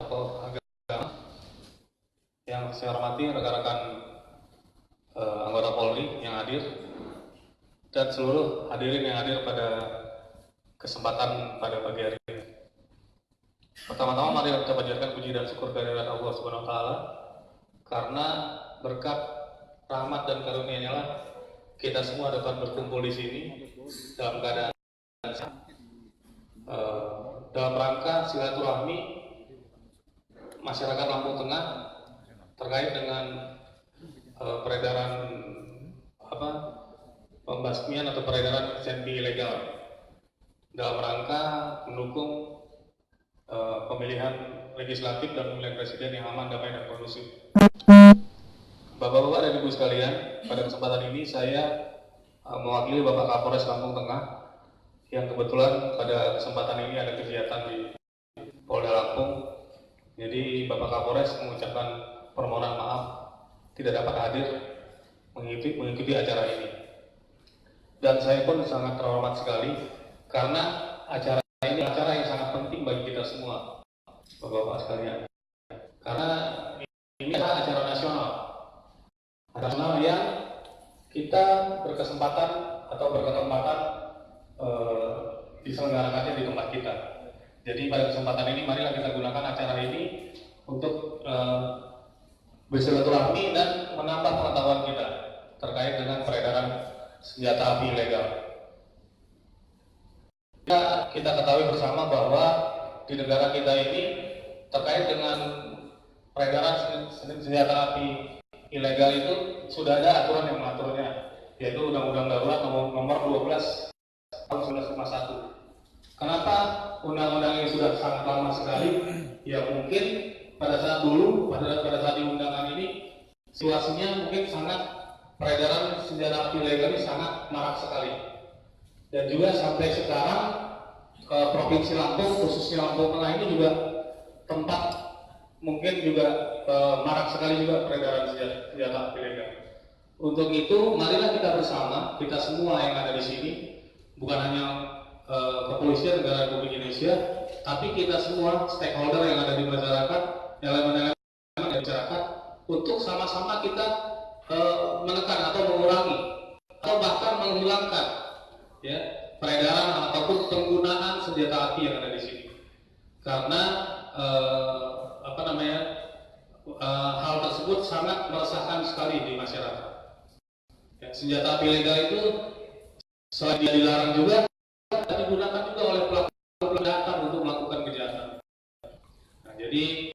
tokoh agama, yang saya hormati rekan-rekan anggota Polri yang hadir, dan seluruh hadirin yang hadir pada kesempatan pada pagi hari ini. Pertama-tama mari kita panjatkan puji dan syukur kehadirat Allah Subhanahu wa taala, karena berkat rahmat dan karunia-Nya lah kita semua dapat berkumpul di sini dalam keadaan dalam rangka silaturahmi masyarakat Lampung Tengah terkait dengan peredaran pembasmian atau peredaran senpi ilegal dalam rangka mendukung pemilihan legislatif dan pemilihan presiden yang aman, damai, dan kondusif. Bapak-bapak dan ibu sekalian, pada kesempatan ini saya mewakili Bapak Kapolres Lampung Tengah yang kebetulan pada kesempatan ini ada kegiatan di Polda Lampung. Jadi Bapak Kapolres mengucapkan permohonan maaf tidak dapat hadir mengikuti acara ini. Dan saya pun sangat terhormat sekali karena acara ini acara yang sangat penting bagi kita semua, Bapak-bapak sekalian. Karena ini adalah acara nasional. Nasional yang kita berkesempatan diselenggarakannya di tempat kita. Jadi pada kesempatan ini marilah kita gunakan acara ini untuk bersilaturahmi dan menambah pengetahuan kita terkait dengan peredaran senjata api ilegal. Kita ketahui bersama bahwa di negara kita ini terkait dengan peredaran senjata api ilegal itu sudah ada aturan yang mengaturnya, yaitu Undang-Undang Darurat nomor 12 tahun 1951. Kenapa undang-undang ini sudah sangat lama sekali? Ya mungkin pada saat di undangan ini situasinya mungkin sangat peredaran senjata api ilegal ini sangat marak sekali. Dan juga sampai sekarang Provinsi Lampung, khususnya Lampung Tengah ini juga tempat mungkin juga marak sekali juga peredaran senjata api ilegal. Untuk itu, marilah kita bersama, kita semua yang ada di sini, bukan hanya kepolisian negara Republik Indonesia, tapi kita semua stakeholder yang ada di masyarakat, elemen-elemen masyarakat, untuk sama-sama kita menekan atau mengurangi atau bahkan menghilangkan ya peredaran ataupun penggunaan senjata api yang ada di sini. Karena hal tersebut sangat meresahkan sekali di masyarakat. Ya, senjata api ilegal itu selain dia dilarang juga, digunakan juga oleh pelaku kejahatan untuk melakukan kejahatan. Nah, jadi